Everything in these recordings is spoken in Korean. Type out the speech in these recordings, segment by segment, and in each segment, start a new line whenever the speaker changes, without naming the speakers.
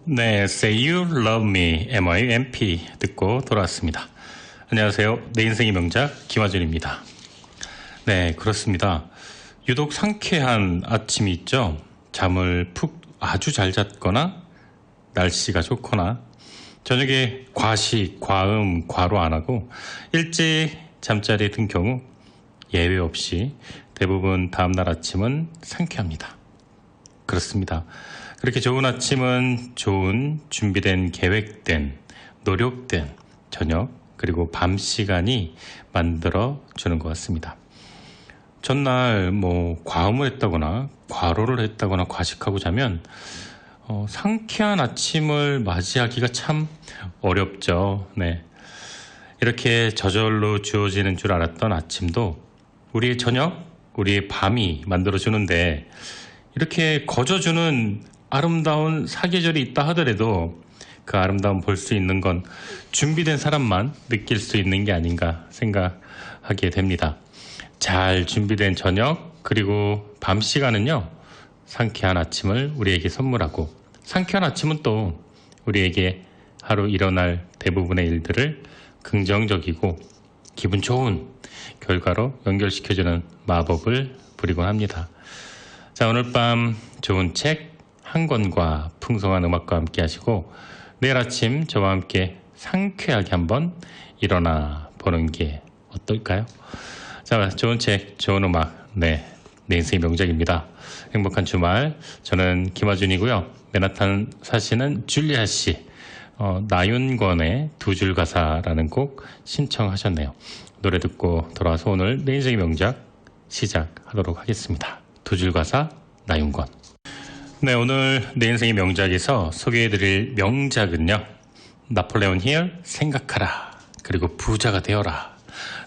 네, Say You Love Me, MIMP 듣고 돌아왔습니다. 안녕하세요. 내 인생의 명작 김하준입니다. 네, 그렇습니다. 유독 상쾌한 아침이 있죠. 잠을 푹 아주 잘 잤거나 날씨가 좋거나 저녁에 과식, 과음, 과로 안 하고 일찍 잠자리에 든 경우 예외 없이 대부분 다음날 아침은 상쾌합니다. 그렇습니다. 그렇게 좋은 아침은 좋은 준비된 계획된 노력된 저녁 그리고 밤 시간이 만들어 주는 것 같습니다. 전날 과음을 했다거나 과로를 했다거나 과식하고 자면 상쾌한 아침을 맞이하기가 참 어렵죠. 네. 이렇게 저절로 주어지는 줄 알았던 아침도 우리의 저녁, 우리의 밤이 만들어주는데 이렇게 거저주는 아름다운 사계절이 있다 하더라도 그 아름다움 볼 수 있는 건 준비된 사람만 느낄 수 있는 게 아닌가 생각하게 됩니다. 잘 준비된 저녁 그리고 밤 시간은요 상쾌한 아침을 우리에게 선물하고 상쾌한 아침은 또 우리에게 하루 일어날 대부분의 일들을 긍정적이고 기분 좋은 결과로 연결시켜주는 마법을 부리곤 합니다. 자, 오늘 밤 좋은 책 한 권과 풍성한 음악과 함께 하시고 내일 아침 저와 함께 상쾌하게 한번 일어나 보는 게 어떨까요? 자, 좋은 책, 좋은 음악, 내 인생의 명작입니다. 행복한 주말, 저는 김하준이고요. 맨하탄 사시는 줄리아 씨, 나윤권의 두 줄 가사라는 곡 신청하셨네요. 노래 듣고 돌아와서 오늘 내 인생의 명작 시작하도록 하겠습니다. 두 줄 가사, 나윤권. 네, 오늘 내 인생의 명작에서 소개해드릴 명작은요. 나폴레온 힐, 생각하라. 그리고 부자가 되어라.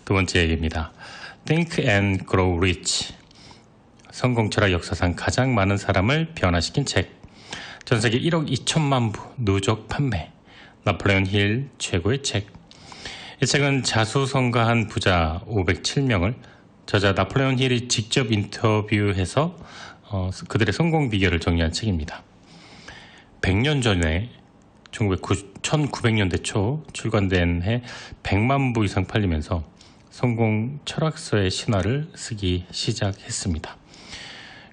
두 번째 얘기입니다. Think and Grow Rich. 성공 철학 역사상 가장 많은 사람을 변화시킨 책. 전 세계 1억 2천만 부 누적 판매. 나폴레온 힐 최고의 책. 이 책은 자수성가한 부자 507명을 저자 나폴레온 힐이 직접 인터뷰해서 그들의 성공 비결을 정리한 책입니다. 100년 전에 1900년대 초 출간된 해 100만 부 이상 팔리면서 성공 철학서의 신화를 쓰기 시작했습니다.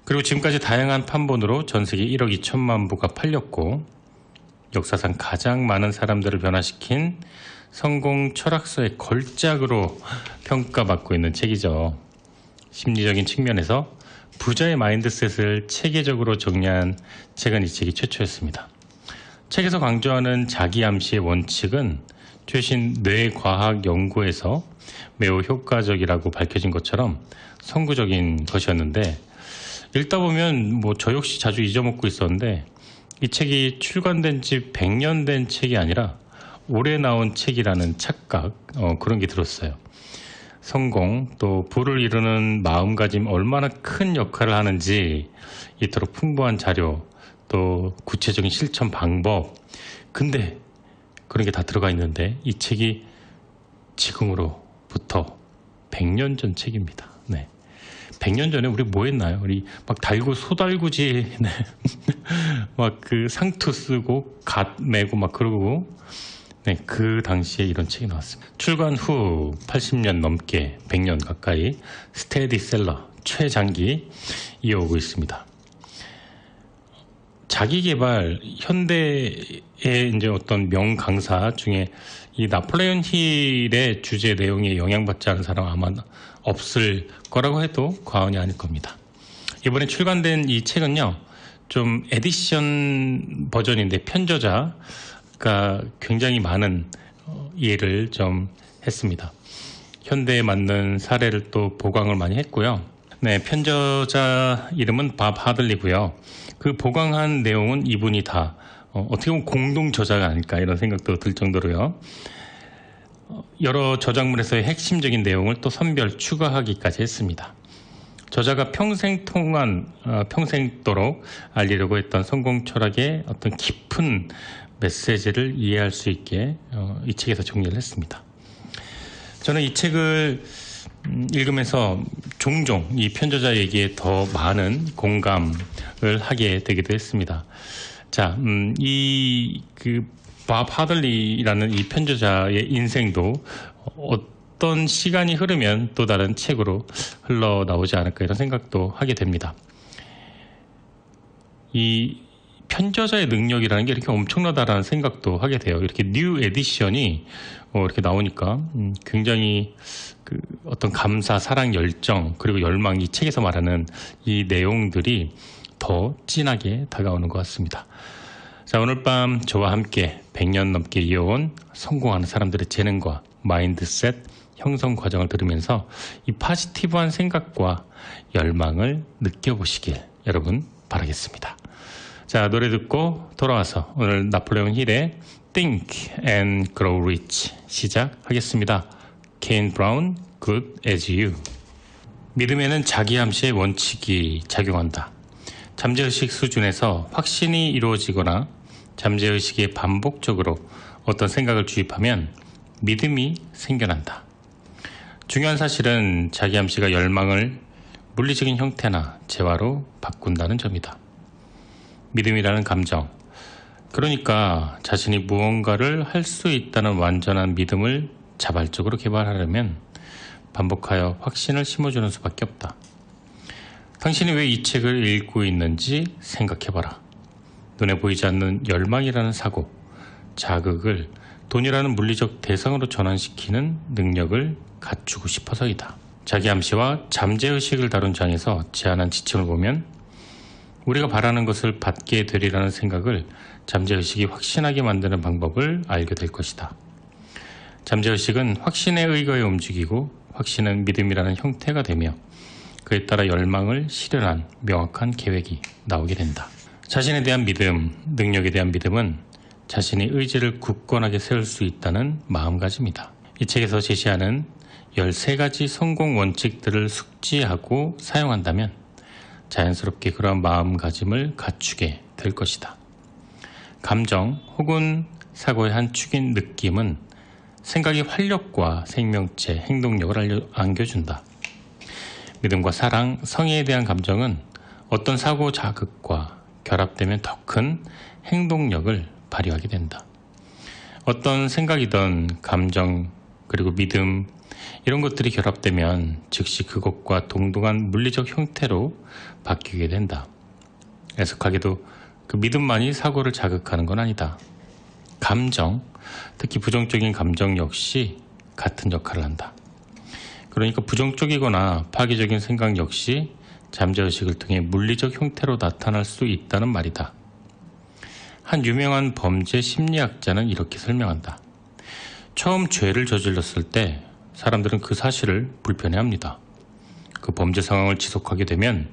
그리고 지금까지 다양한 판본으로 전 세계 1억 2천만 부가 팔렸고 역사상 가장 많은 사람들을 변화시킨 성공 철학서의 걸작으로 평가받고 있는 책이죠. 심리적인 측면에서 부자의 마인드셋을 체계적으로 정리한 책은 이 책이 최초였습니다. 책에서 강조하는 자기암시의 원칙은 최신 뇌과학 연구에서 매우 효과적이라고 밝혀진 것처럼 선구적인 것이었는데 읽다 보면 저 역시 자주 잊어먹고 있었는데 이 책이 출간된 지 100년 된 책이 아니라 올해 나온 책이라는 착각 그런 게 들었어요. 성공 또 부를 이루는 마음가짐 얼마나 큰 역할을 하는지 이토록 풍부한 자료 또 구체적인 실천 방법 근데 그런 게 다 들어가 있는데 이 책이 지금으로부터 100년 전 책입니다. 네. 100년 전에 우리 뭐 했나요? 우리 막 소달구지 네. 막 그 상투 쓰고 갓 메고 막 그러고 네, 그 당시에 이런 책이 나왔습니다. 출간 후 80년 넘게 100년 가까이 스테디셀러 최장기 이어오고 있습니다. 자기개발 현대의 이제 어떤 명강사 중에 이 나폴레온 힐의 주제 내용에 영향받지 않은 사람 아마 없을 거라고 해도 과언이 아닐 겁니다. 이번에 출간된 이 책은요, 좀 에디션 버전인데 편저자가 굉장히 많은 이해를 좀 했습니다. 현대에 맞는 사례를 또 보강을 많이 했고요. 네, 편저자 이름은 밥 하들리고요. 그 보강한 내용은 이분이 다 어떻게 보면 공동 저자가 아닐까 이런 생각도 들 정도로요. 여러 저작물에서의 핵심적인 내용을 또 선별 추가하기까지 했습니다. 저자가 평생도록 알리려고 했던 성공 철학의 어떤 깊은 메시지를 이해할 수 있게 이 책에서 정리를 했습니다. 저는 이 책을 읽으면서 종종 이 편저자 얘기에 더 많은 공감을 하게 되기도 했습니다. 자, 밥 하들리라는 이 편저자의 인생도 어떤 시간이 흐르면 또 다른 책으로 흘러나오지 않을까 이런 생각도 하게 됩니다. 이 편저자의 능력이라는 게 이렇게 엄청나다라는 생각도 하게 돼요. 이렇게 뉴 에디션이 이렇게 나오니까 굉장히 어떤 감사, 사랑, 열정 그리고 열망, 이 책에서 말하는 이 내용들이 더 진하게 다가오는 것 같습니다. 자, 오늘 밤 저와 함께 100년 넘게 이어온 성공하는 사람들의 재능과 마인드셋 형성 과정을 들으면서 이 포지티브한 생각과 열망을 느껴보시길 여러분 바라겠습니다. 자, 노래 듣고 돌아와서 오늘 나폴레옹 힐의 Think and Grow Rich 시작하겠습니다. 케인 브라운, Good as You. 믿음에는 자기암시의 원칙이 작용한다. 잠재의식 수준에서 확신이 이루어지거나 잠재의식에 반복적으로 어떤 생각을 주입하면 믿음이 생겨난다. 중요한 사실은 자기암시가 열망을 물리적인 형태나 재화로 바꾼다는 점이다. 믿음이라는 감정, 그러니까 자신이 무언가를 할 수 있다는 완전한 믿음을 자발적으로 개발하려면 반복하여 확신을 심어주는 수밖에 없다. 당신이 왜 이 책을 읽고 있는지 생각해봐라. 눈에 보이지 않는 열망이라는 사고, 자극을 돈이라는 물리적 대상으로 전환시키는 능력을 갖추고 싶어서이다. 자기암시와 잠재의식을 다룬 장에서 제안한 지침을 보면 우리가 바라는 것을 받게 되리라는 생각을 잠재의식이 확신하게 만드는 방법을 알게 될 것이다. 잠재의식은 확신에 의거해 움직이고 확신은 믿음이라는 형태가 되며 그에 따라 열망을 실현한 명확한 계획이 나오게 된다. 자신에 대한 믿음, 능력에 대한 믿음은 자신의 의지를 굳건하게 세울 수 있다는 마음가짐이다. 이 책에서 제시하는 13가지 성공 원칙들을 숙지하고 사용한다면 자연스럽게 그러한 마음가짐을 갖추게 될 것이다. 감정 혹은 사고의 한 축인 느낌은 생각의 활력과 생명체, 행동력을 안겨준다. 믿음과 사랑, 성의에 대한 감정은 어떤 사고 자극과 결합되면 더 큰 행동력을 발휘하게 된다. 어떤 생각이든 감정 그리고 믿음 이런 것들이 결합되면 즉시 그것과 동등한 물리적 형태로 바뀌게 된다. 애석하게도 그 믿음만이 사고를 자극하는 건 아니다. 감정, 특히 부정적인 감정 역시 같은 역할을 한다. 그러니까 부정적이거나 파괴적인 생각 역시 잠재의식을 통해 물리적 형태로 나타날 수 있다는 말이다. 한 유명한 범죄 심리학자는 이렇게 설명한다. 처음 죄를 저질렀을 때 사람들은 그 사실을 불편해합니다. 그 범죄 상황을 지속하게 되면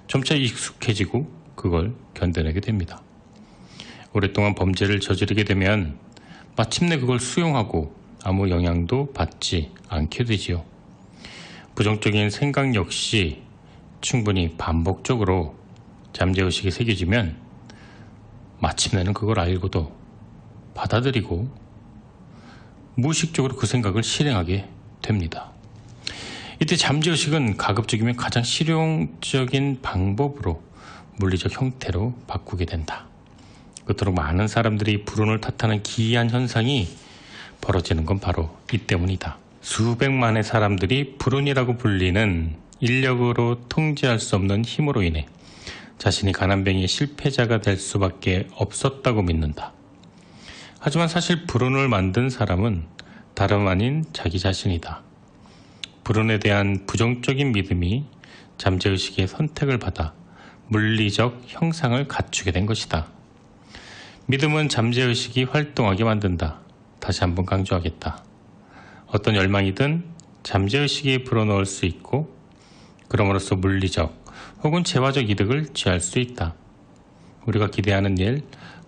점차 익숙해지고 그걸 견뎌내게 됩니다. 오랫동안 범죄를 저지르게 되면 마침내 그걸 수용하고 아무 영향도 받지 않게 되지요. 부정적인 생각 역시 충분히 반복적으로 잠재의식에 새겨지면 마침내는 그걸 알고도 받아들이고 무의식적으로 그 생각을 실행하게 됩니다. 이때 잠재의식은 가급적이면 가장 실용적인 방법으로 물리적 형태로 바꾸게 된다. 그토록 많은 사람들이 불운을 탓하는 기이한 현상이 벌어지는 건 바로 이 때문이다. 수백만의 사람들이 불운이라고 불리는 인력으로 통제할 수 없는 힘으로 인해 자신이 가난뱅이의 실패자가 될 수밖에 없었다고 믿는다. 하지만 사실 불운을 만든 사람은 다름 아닌 자기 자신이다. 불운에 대한 부정적인 믿음이 잠재의식의 선택을 받아 물리적 형상을 갖추게 된 것이다. 믿음은 잠재의식이 활동하게 만든다. 다시 한번 강조하겠다. 어떤 열망이든 잠재의식에 불어넣을 수 있고 그럼으로써 물리적 혹은 재화적 이득을 취할 수 있다. 우리가 기대하는 일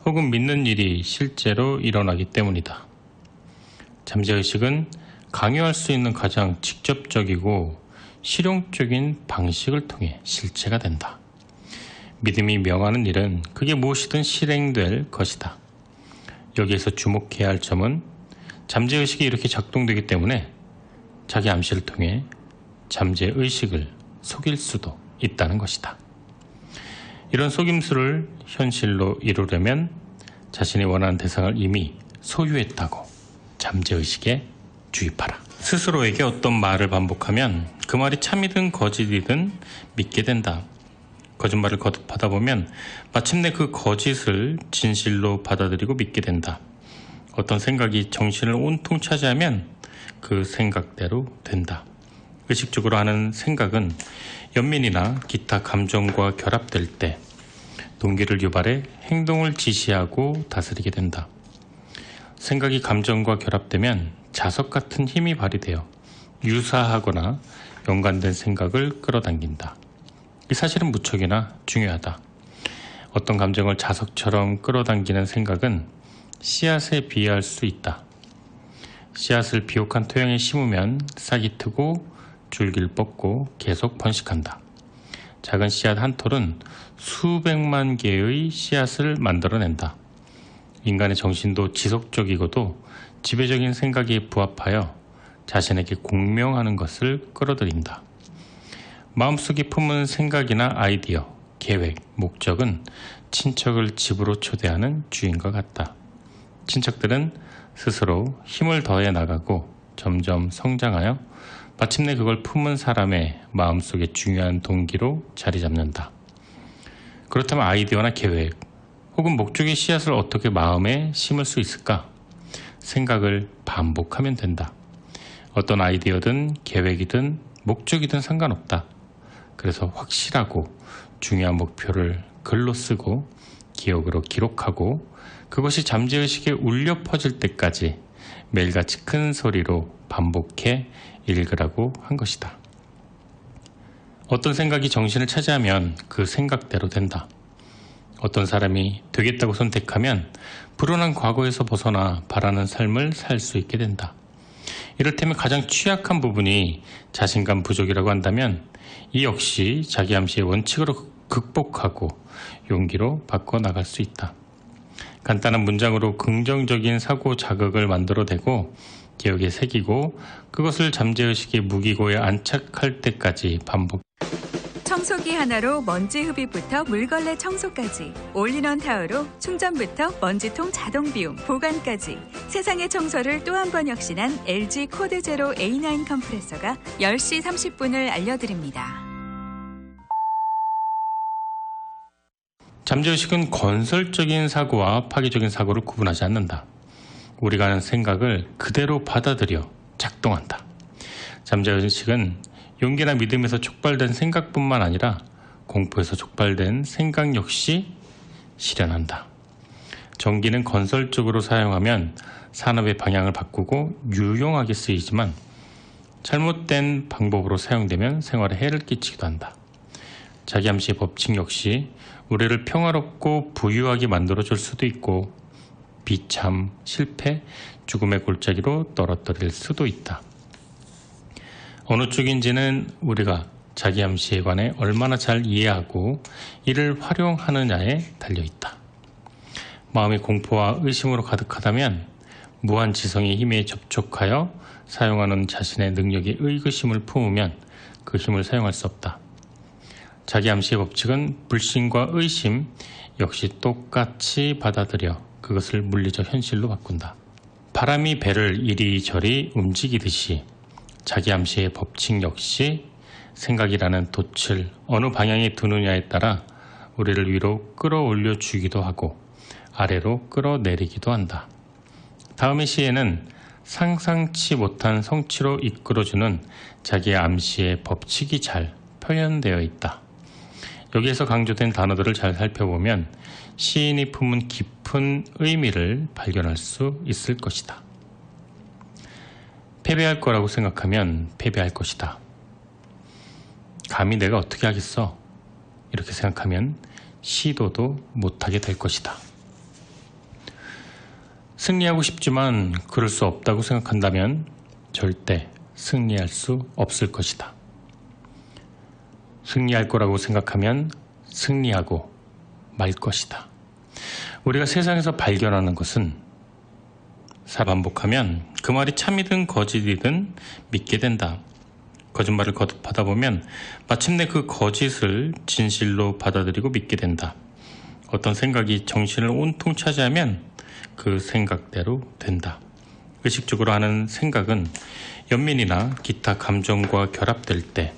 혹은 믿는 일이 실제로 일어나기 때문이다. 잠재의식은 강요할 수 있는 가장 직접적이고 실용적인 방식을 통해 실체가 된다. 믿음이 명하는 일은 그게 무엇이든 실행될 것이다. 여기에서 주목해야 할 점은 잠재의식이 이렇게 작동되기 때문에 자기 암시를 통해 잠재의식을 속일 수도 있다는 것이다. 이런 속임수를 현실로 이루려면 자신이 원하는 대상을 이미 소유했다고 잠재의식에 주입하라. 스스로에게 어떤 말을 반복하면 그 말이 참이든 거짓이든 믿게 된다. 거짓말을 거듭하다 보면 마침내 그 거짓을 진실로 받아들이고 믿게 된다. 어떤 생각이 정신을 온통 차지하면 그 생각대로 된다. 의식적으로 하는 생각은 연민이나 기타 감정과 결합될 때 동기를 유발해 행동을 지시하고 다스리게 된다. 생각이 감정과 결합되면 자석 같은 힘이 발휘되어 유사하거나 연관된 생각을 끌어당긴다. 이 사실은 무척이나 중요하다. 어떤 감정을 자석처럼 끌어당기는 생각은 씨앗에 비유할 수 있다. 씨앗을 비옥한 토양에 심으면 싹이 트고 줄기를 뻗고 계속 번식한다. 작은 씨앗 한 톨은 수백만 개의 씨앗을 만들어낸다. 인간의 정신도 지속적이고도 지배적인 생각에 부합하여 자신에게 공명하는 것을 끌어들인다. 마음속에 품은 생각이나 아이디어, 계획, 목적은 친척을 집으로 초대하는 주인과 같다. 친척들은 스스로 힘을 더해 나가고 점점 성장하여 마침내 그걸 품은 사람의 마음속에 중요한 동기로 자리 잡는다. 그렇다면 아이디어나 계획 혹은 목적의 씨앗을 어떻게 마음에 심을 수 있을까? 생각을 반복하면 된다. 어떤 아이디어든 계획이든 목적이든 상관없다. 그래서 확실하고 중요한 목표를 글로 쓰고 기억으로 기록하고 그것이 잠재의식에 울려 퍼질 때까지 매일같이 큰 소리로 반복해 읽으라고 한 것이다. 어떤 생각이 정신을 차지하면 그 생각대로 된다. 어떤 사람이 되겠다고 선택하면 불운한 과거에서 벗어나 바라는 삶을 살 수 있게 된다. 이를테면 가장 취약한 부분이 자신감 부족이라고 한다면 이 역시 자기 암시의 원칙으로 극복하고 용기로 바꿔나갈 수 있다. 간단한 문장으로 긍정적인 사고 자극을 만들어내고 기억에 새기고 그것을 잠재의식의 무기고에 안착할 때까지 반복.
청소기 하나로 먼지 흡입부터 물걸레 청소까지 올인원 타워로 충전부터 먼지통 자동 비움, 보관까지 세상의 청소를 또 한 번 혁신한 LG 코드 제로 A9 컴프레서가 10시 30분을 알려드립니다.
잠재의식은 건설적인 사고와 파괴적인 사고를 구분하지 않는다. 우리가 하는 생각을 그대로 받아들여 작동한다. 잠재의식은 용기나 믿음에서 촉발된 생각뿐만 아니라 공포에서 촉발된 생각 역시 실현한다. 전기는 건설적으로 사용하면 산업의 방향을 바꾸고 유용하게 쓰이지만 잘못된 방법으로 사용되면 생활에 해를 끼치기도 한다. 자기 암시의 법칙 역시 우리를 평화롭고 부유하게 만들어줄 수도 있고 비참, 실패, 죽음의 골짜기로 떨어뜨릴 수도 있다. 어느 쪽인지는 우리가 자기 암시에 관해 얼마나 잘 이해하고 이를 활용하느냐에 달려있다. 마음이 공포와 의심으로 가득하다면 무한지성의 힘에 접촉하여 사용하는 자신의 능력에 의구심을 품으면 그 힘을 사용할 수 없다. 자기 암시의 법칙은 불신과 의심 역시 똑같이 받아들여 그것을 물리적 현실로 바꾼다. 바람이 배를 이리저리 움직이듯이 자기 암시의 법칙 역시 생각이라는 돛을 어느 방향에 두느냐에 따라 우리를 위로 끌어올려 주기도 하고 아래로 끌어내리기도 한다. 다음의 시에는 상상치 못한 성취로 이끌어주는 자기의 암시의 법칙이 잘 표현되어 있다. 여기에서 강조된 단어들을 잘 살펴보면 시인이 품은 깊은 의미를 발견할 수 있을 것이다. 패배할 거라고 생각하면 패배할 것이다. 감히 내가 어떻게 하겠어? 이렇게 생각하면 시도도 못하게 될 것이다. 승리하고 싶지만 그럴 수 없다고 생각한다면 절대 승리할 수 없을 것이다. 승리할 거라고 생각하면 승리하고 말 것이다. 우리가 세상에서 발견하는 것은 반복하면 그 말이 참이든 거짓이든 믿게 된다. 거짓말을 거듭하다 보면 마침내 그 거짓을 진실로 받아들이고 믿게 된다. 어떤 생각이 정신을 온통 차지하면 그 생각대로 된다. 의식적으로 하는 생각은 연민이나 기타 감정과 결합될 때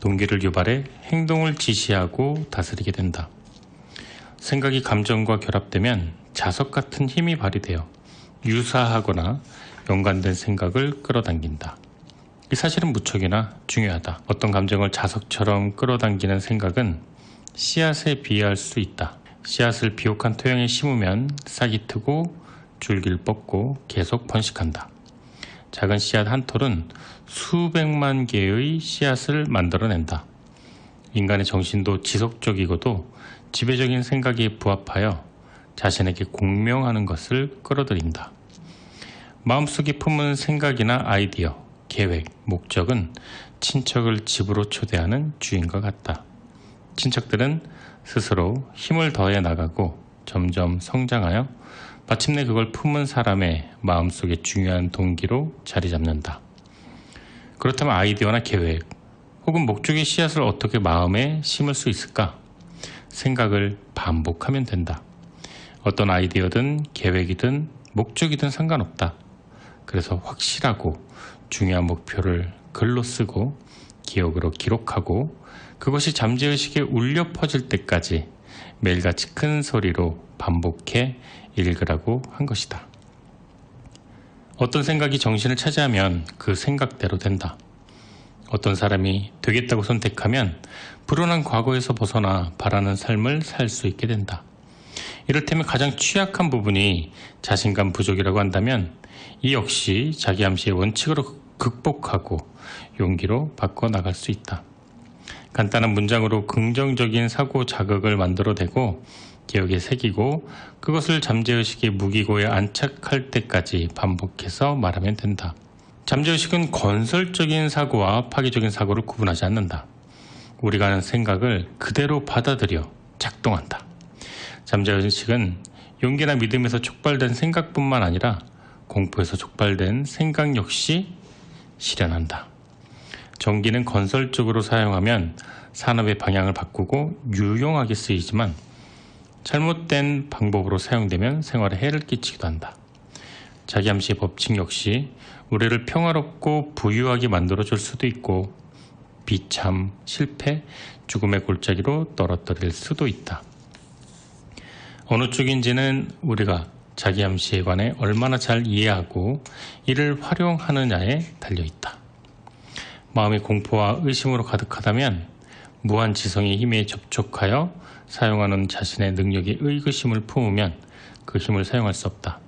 동기를 유발해 행동을 지시하고 다스리게 된다. 생각이 감정과 결합되면 자석 같은 힘이 발휘되어 유사하거나 연관된 생각을 끌어당긴다. 이 사실은 무척이나 중요하다. 어떤 감정을 자석처럼 끌어당기는 생각은 씨앗에 비유할 수 있다. 씨앗을 비옥한 토양에 심으면 싹이 트고 줄기를 뻗고 계속 번식한다. 작은 씨앗 한 톨은 수백만 개의 씨앗을 만들어낸다. 인간의 정신도 지속적이고도 지배적인 생각에 부합하여 자신에게 공명하는 것을 끌어들인다. 마음속에 품은 생각이나 아이디어, 계획, 목적은 친척을 집으로 초대하는 주인과 같다. 친척들은 스스로 힘을 더해 나가고 점점 성장하여 마침내 그걸 품은 사람의 마음속에 중요한 동기로 자리 잡는다. 그렇다면 아이디어나 계획 혹은 목적의 씨앗을 어떻게 마음에 심을 수 있을까? 생각을 반복하면 된다. 어떤 아이디어든 계획이든 목적이든 상관없다. 그래서 확실하고 중요한 목표를 글로 쓰고 기억으로 기록하고 그것이 잠재의식에 울려 퍼질 때까지 매일같이 큰 소리로 반복해 읽으라고 한 것이다. 어떤 생각이 정신을 차지하면 그 생각대로 된다. 어떤 사람이 되겠다고 선택하면 불운한 과거에서 벗어나 바라는 삶을 살 수 있게 된다. 이를테면 가장 취약한 부분이 자신감 부족이라고 한다면 이 역시 자기 암시의 원칙으로 극복하고 용기로 바꿔나갈 수 있다. 간단한 문장으로 긍정적인 사고 자극을 만들어내고 기억에 새기고 그것을 잠재의식의 무기고에 안착할 때까지 반복해서 말하면 된다. 잠재의식은 건설적인 사고와 파괴적인 사고를 구분하지 않는다. 우리가 하는 생각을 그대로 받아들여 작동한다. 잠재의식은 용기나 믿음에서 촉발된 생각뿐만 아니라 공포에서 촉발된 생각 역시 실현한다. 전기는 건설적으로 사용하면 산업의 방향을 바꾸고 유용하게 쓰이지만 잘못된 방법으로 사용되면 생활에 해를 끼치기도 한다. 자기암시의 법칙 역시 우리를 평화롭고 부유하게 만들어줄 수도 있고 비참, 실패, 죽음의 골짜기로 떨어뜨릴 수도 있다. 어느 쪽인지는 우리가 자기암시에 관해 얼마나 잘 이해하고 이를 활용하느냐에 달려있다. 마음이 공포와 의심으로 가득하다면 무한지성의 힘에 접촉하여 사용하는 자신의 능력에 의구심을 품으면 그 힘을 사용할 수 없다.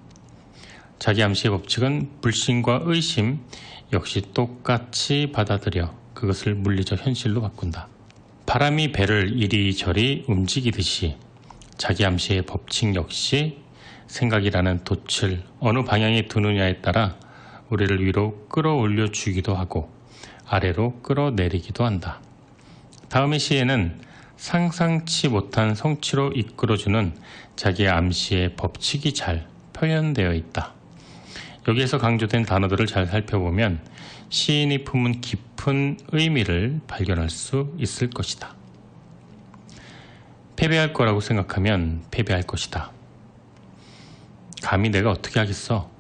자기암시의 법칙은 불신과 의심 역시 똑같이 받아들여 그것을 물리적 현실로 바꾼다. 바람이 배를 이리저리 움직이듯이 자기암시의 법칙 역시 생각이라는 돛을 어느 방향에 두느냐에 따라 우리를 위로 끌어올려 주기도 하고 아래로 끌어내리기도 한다. 다음의 시에는 상상치 못한 성취로 이끌어주는 자기의 암시의 법칙이 잘 표현되어 있다. 여기에서 강조된 단어들을 잘 살펴보면 시인이 품은 깊은 의미를 발견할 수 있을 것이다. 패배할 거라고 생각하면 패배할 것이다. 감히 내가 어떻게 하겠어?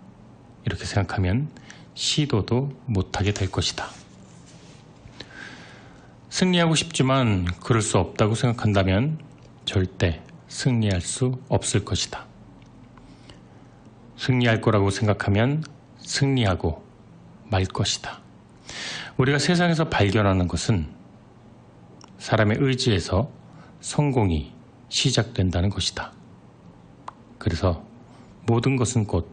이렇게 생각하면 시도도 못하게 될 것이다. 승리하고 싶지만 그럴 수 없다고 생각한다면 절대 승리할 수 없을 것이다. 승리할 거라고 생각하면 승리하고 말 것이다. 우리가 세상에서 발견하는 것은 사람의 의지에서 성공이 시작된다는 것이다. 그래서 모든 것은 곧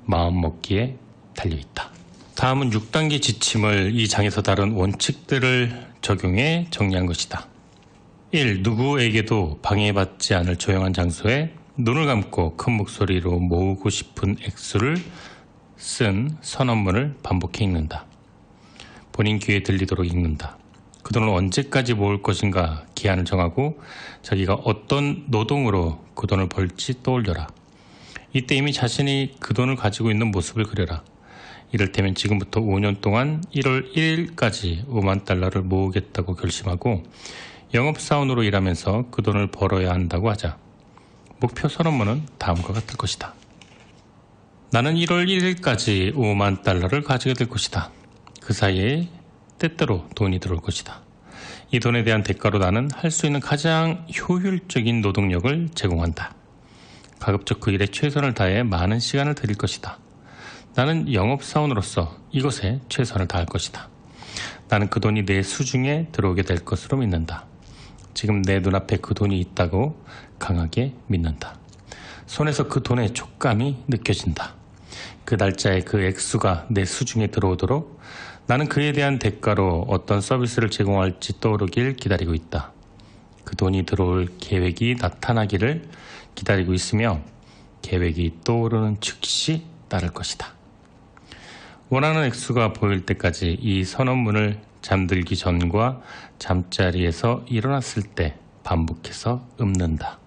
마음먹기에 달려있다. 다음은 6단계 지침을 이 장에서 다룬 원칙들을 적용해 정리한 것이다. 1. 누구에게도 방해받지 않을 조용한 장소에 눈을 감고 큰 목소리로 모으고 싶은 액수를 쓴 선언문을 반복해 읽는다. 본인 귀에 들리도록 읽는다. 그 돈을 언제까지 모을 것인가 기한을 정하고 자기가 어떤 노동으로 그 돈을 벌지 떠올려라. 이때 이미 자신이 그 돈을 가지고 있는 모습을 그려라. 이를테면 지금부터 5년 동안 1월 1일까지 5만 달러를 모으겠다고 결심하고 영업사원으로 일하면서 그 돈을 벌어야 한다고 하자. 목표 선언문은 다음과 같을 것이다. 나는 1월 1일까지 5만 달러를 가지게 될 것이다. 그 사이에 때때로 돈이 들어올 것이다. 이 돈에 대한 대가로 나는 할 수 있는 가장 효율적인 노동력을 제공한다. 가급적 그 일에 최선을 다해 많은 시간을 들일 것이다. 나는 영업사원으로서 이것에 최선을 다할 것이다. 나는 그 돈이 내 수중에 들어오게 될 것으로 믿는다. 지금 내 눈앞에 그 돈이 있다고 강하게 믿는다. 손에서 그 돈의 촉감이 느껴진다. 그 날짜에 그 액수가 내 수중에 들어오도록 나는 그에 대한 대가로 어떤 서비스를 제공할지 떠오르길 기다리고 있다. 그 돈이 들어올 계획이 나타나기를 기다리고 있으며 계획이 떠오르는 즉시 따를 것이다. 원하는 액수가 보일 때까지 이 선언문을 잠들기 전과 잠자리에서 일어났을 때 반복해서 읊는다.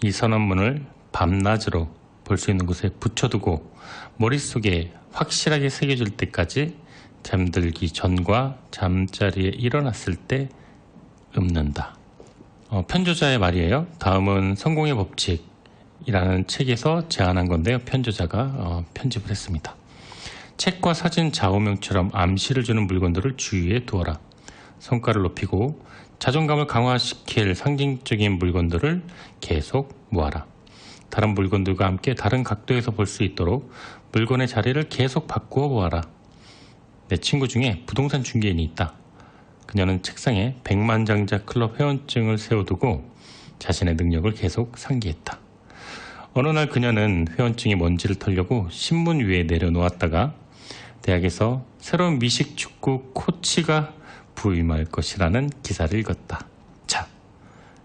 이 선언문을 밤낮으로 볼 수 있는 곳에 붙여두고 머릿속에 확실하게 새겨질 때까지 잠들기 전과 잠자리에 일어났을 때 읊는다. 편저자의 말이에요. 다음은 성공의 법칙이라는 책에서 제안한 건데요. 편저자가 편집을 했습니다. 책과 사진 좌우명처럼 암시를 주는 물건들을 주위에 두어라. 성과를 높이고 자존감을 강화시킬 상징적인 물건들을 계속 모아라. 다른 물건들과 함께 다른 각도에서 볼 수 있도록 물건의 자리를 계속 바꾸어 보아라. 내 친구 중에 부동산 중개인이 있다. 그녀는 책상에 백만장자 클럽 회원증을 세워두고 자신의 능력을 계속 상기했다. 어느 날 그녀는 회원증이 먼지를 털려고 신문 위에 내려놓았다가 대학에서 새로운 미식축구 코치가 부임할 것이라는 기사를 읽었다. 자,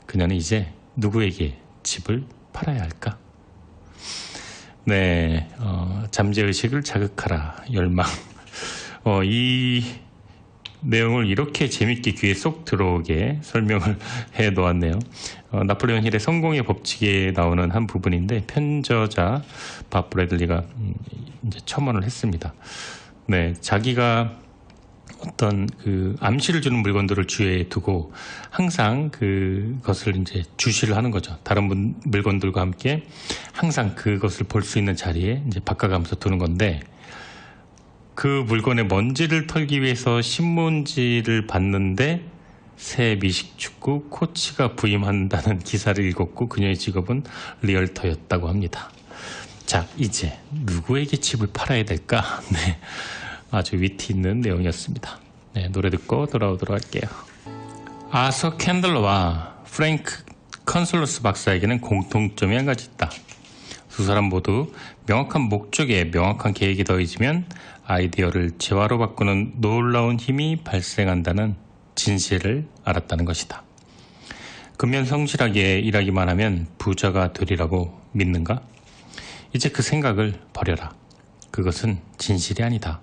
그녀는 이제 누구에게 집을 팔아야 할까? 네, 잠재의식을 자극하라, 열망. 이 내용을 이렇게 재밌게 귀에 쏙 들어오게 설명을 해 놓았네요. 나폴레옹 힐의 성공의 법칙에 나오는 한 부분인데 편저자 밥 브래들리가 이제 첨언을 했습니다. 네, 자기가 어떤 그 암시를 주는 물건들을 주위에 두고 항상 그것을 이제 주시를 하는 거죠. 다른 물건들과 함께 항상 그것을 볼 수 있는 자리에 이제 바꿔가면서 두는 건데 그 물건의 먼지를 털기 위해서 신문지를 봤는데 새 미식축구 코치가 부임한다는 기사를 읽었고 그녀의 직업은 리얼터였다고 합니다. 자, 이제 누구에게 집을 팔아야 될까? 네, 아주 위트 있는 내용이었습니다. 네, 노래 듣고 돌아오도록 할게요. 아서 캔들러와 프랭크 컨솔러스 박사에게는 공통점이 한 가지 있다. 두 사람 모두 명확한 목적에 명확한 계획이 더해지면 아이디어를 재화로 바꾸는 놀라운 힘이 발생한다는 진실을 알았다는 것이다. 근면성실하게 일하기만 하면 부자가 되리라고 믿는가? 이제 그 생각을 버려라. 그것은 진실이 아니다.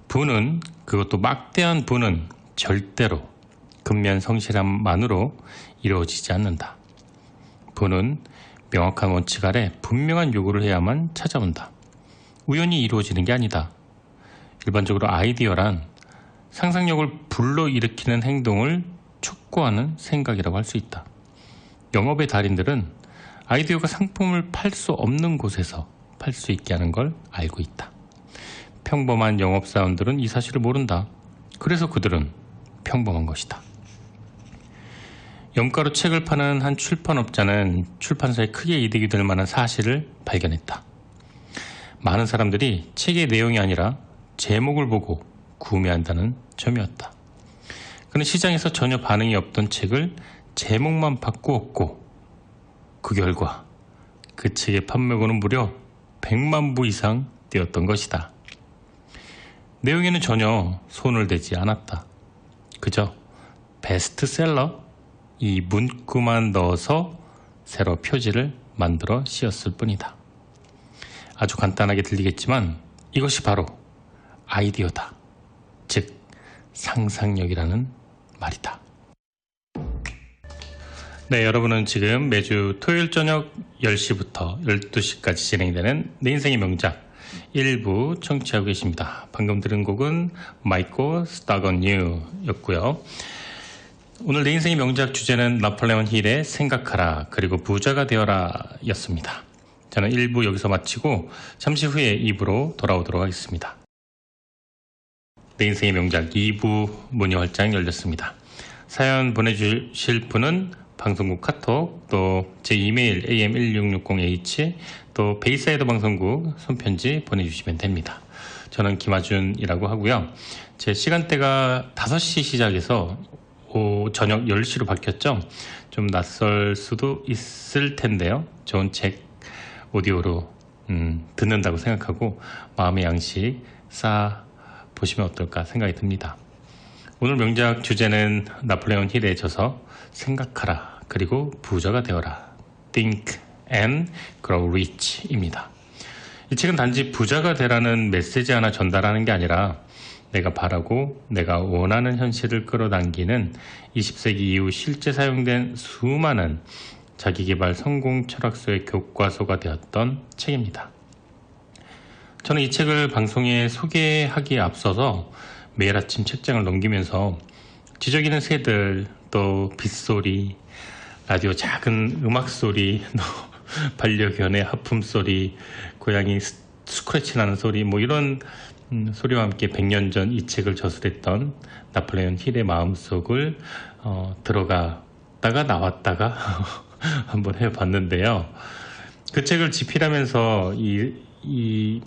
부는, 그것도 막대한 부는 절대로 근면성실함만으로 이루어지지 않는다. 부는 명확한 원칙 아래 분명한 요구를 해야만 찾아온다. 우연히 이루어지는 게 아니다. 일반적으로 아이디어란 상상력을 불러일으키는 행동을 촉구하는 생각이라고 할 수 있다. 영업의 달인들은 아이디어가 상품을 팔 수 없는 곳에서 팔 수 있게 하는 걸 알고 있다. 평범한 영업사원들은 이 사실을 모른다. 그래서 그들은 평범한 것이다. 염가로 책을 파는 한 출판업자는 출판사에 크게 이득이 될 만한 사실을 발견했다. 많은 사람들이 책의 내용이 아니라 제목을 보고 구매한다는 점이었다. 그는 시장에서 전혀 반응이 없던 책을 제목만 바꾸었고 그 결과 그 책의 판매고는 무려 100만 부 이상 되었던 것이다. 내용에는 전혀 손을 대지 않았다. 그저 베스트셀러 이 문구만 넣어서 새로 표지를 만들어 씌웠을 뿐이다. 아주 간단하게 들리겠지만 이것이 바로 아이디어다. 즉 상상력이라는 말이다. 네, 여러분은 지금 매주 토요일 저녁 10시부터 12시까지 진행되는 내 인생의 명작 일부 청취하고 계십니다. 방금 들은 곡은 Michael Stuck on You 였고요. 오늘 내 인생의 명작 주제는 나폴레온 힐의 생각하라 그리고 부자가 되어라 였습니다. 저는 1부 여기서 마치고 잠시 후에 2부로 돌아오도록 하겠습니다. 내 인생의 명작 2부 문이 활짝 열렸습니다. 사연 보내주실 분은 방송국 카톡, 또 제 이메일 am1660h, 또 베이사이드 방송국 손편지 보내주시면 됩니다. 저는 김하준이라고 하고요. 제 시간대가 5시 시작해서 저녁 10시로 바뀌었죠. 좀 낯설 수도 있을 텐데요. 좋은 책 오디오로 듣는다고 생각하고 마음의 양식 쌓아 보시면 어떨까 생각이 듭니다. 오늘 명작 주제는 나폴레온 힐에 져서 생각하라 그리고 부자가 되어라 Think and Grow Rich 입니다. 이 책은 단지 부자가 되라는 메시지 하나 전달하는 게 아니라 내가 바라고 내가 원하는 현실을 끌어당기는 20세기 이후 실제 사용된 수많은 자기계발 성공 철학서의 교과서가 되었던 책입니다. 저는 이 책을 방송에 소개하기에 앞서서 매일 아침 책장을 넘기면서 지저귀는 새들, 또 빗소리, 라디오 작은 음악소리, 반려견의 하품소리, 고양이 스크래치 나는 소리, 이런 소리와 함께 100년 전 이 책을 저술했던 나폴레온 힐의 마음속을 들어갔다가 나왔다가 한번 해봤는데요. 그 책을 집필하면서 이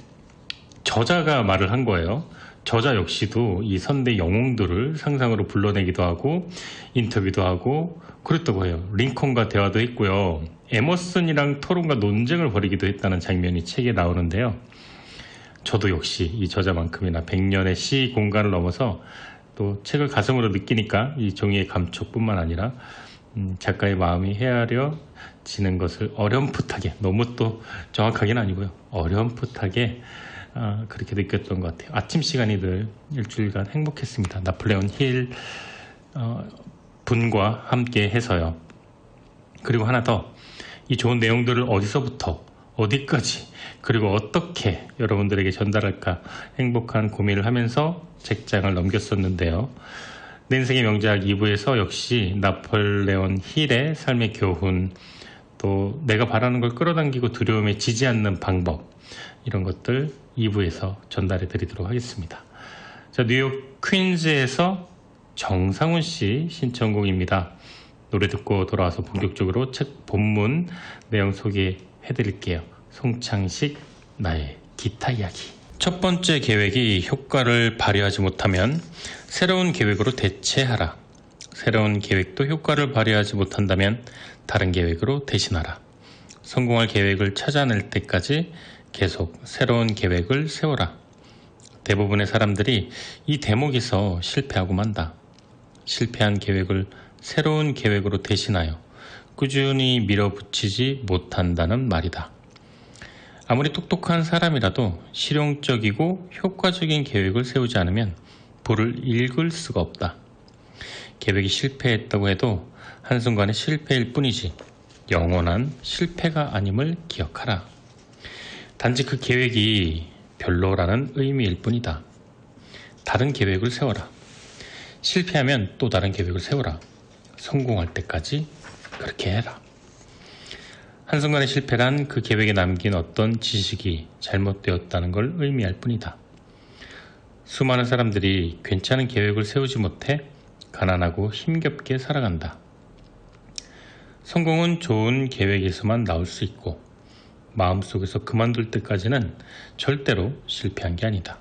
저자가 말을 한 거예요. 저자 역시도 이 선대 영웅들을 상상으로 불러내기도 하고 인터뷰도 하고 그랬다고 해요. 링컨과 대화도 했고요. 에머슨이랑 토론과 논쟁을 벌이기도 했다는 장면이 책에 나오는데요. 저도 역시 이 저자만큼이나 100년의 시 공간을 넘어서 또 책을 가슴으로 느끼니까 이 종이의 감촉뿐만 아니라 작가의 마음이 헤아려지는 것을 어렴풋하게, 너무 또 정확하게는 아니고요. 어렴풋하게 그렇게 느꼈던 것 같아요. 아침 시간이 늘 일주일간 행복했습니다. 나폴레온 힐 분과 함께 해서요. 그리고 하나 더, 이 좋은 내용들을 어디서부터 어디까지 그리고 어떻게 여러분들에게 전달할까 행복한 고민을 하면서 책장을 넘겼었는데요. 내 인생의 명작 2부에서 역시 나폴레온 힐의 삶의 교훈, 또 내가 바라는 걸 끌어당기고 두려움에 지지 않는 방법, 이런 것들 2부에서 전달해 드리도록 하겠습니다. 자, 뉴욕 퀸즈에서 정상훈 씨 신청곡입니다. 노래 듣고 돌아와서 본격적으로 책 본문 내용 소개해 드릴게요. 송창식, 나의 기타 이야기. 첫 번째 계획이 효과를 발휘하지 못하면 새로운 계획으로 대체하라. 새로운 계획도 효과를 발휘하지 못한다면 다른 계획으로 대신하라. 성공할 계획을 찾아낼 때까지 계속 새로운 계획을 세워라. 대부분의 사람들이 이 대목에서 실패하고 만다. 실패한 계획을 새로운 계획으로 대신하여 꾸준히 밀어붙이지 못한다는 말이다. 아무리 똑똑한 사람이라도 실용적이고 효과적인 계획을 세우지 않으면 불을 읽을 수가 없다. 계획이 실패했다고 해도 한순간의 실패일 뿐이지 영원한 실패가 아님을 기억하라. 단지 그 계획이 별로라는 의미일 뿐이다. 다른 계획을 세워라. 실패하면 또 다른 계획을 세워라. 성공할 때까지 그렇게 해라. 한순간의 실패란 그 계획에 남긴 어떤 지식이 잘못되었다는 걸 의미할 뿐이다. 수많은 사람들이 괜찮은 계획을 세우지 못해 가난하고 힘겹게 살아간다. 성공은 좋은 계획에서만 나올 수 있고 마음속에서 그만둘 때까지는 절대로 실패한 게 아니다.